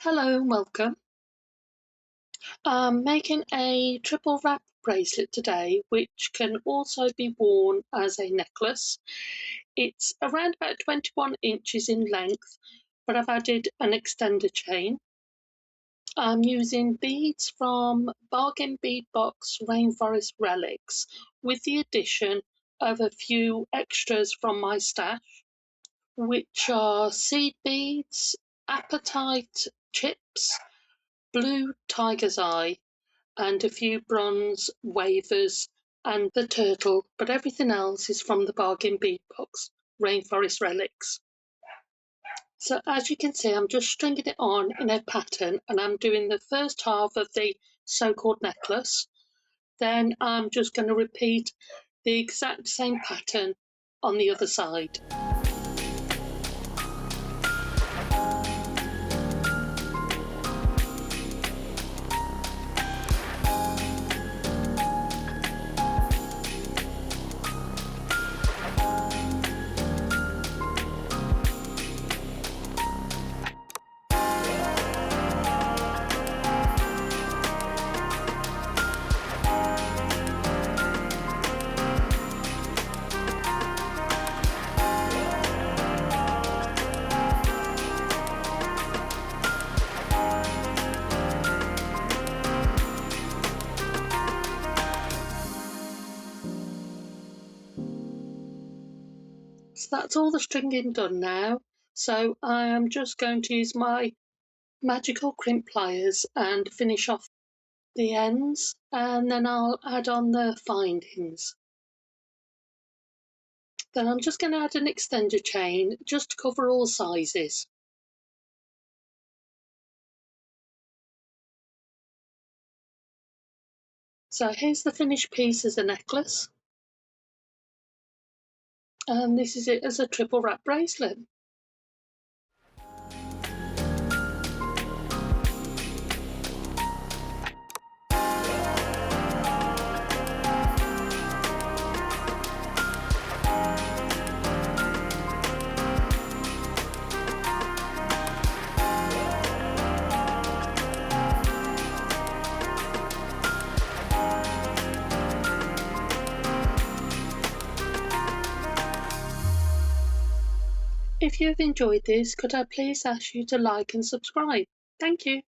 Hello and welcome. I'm making a triple wrap bracelet today, which can also be worn as a necklace. It's around about 21 inches in length, but I've added an extender chain. I'm using beads from Bargain Bead Box Rainforest Relics with the addition of a few extras from my stash, which are seed beads, apatite chips, blue tiger's eye, and a few bronze wavers and the turtle, but everything else is from the Bargain Bead Box Rainforest Relics. So as you can see, I'm just stringing it on in a pattern, and I'm doing the first half of the so-called necklace. Then I'm just going to repeat the exact same pattern on the other side. So that's all the stringing done now. So I am just going to use my magical crimp pliers and finish off the ends, and then I'll add on the findings. Then I'm just going to add an extender chain just to cover all sizes. So here's the finished piece as a necklace, and this is it as a triple wrap bracelet. If you've enjoyed this, could I please ask you to like and subscribe? Thank you.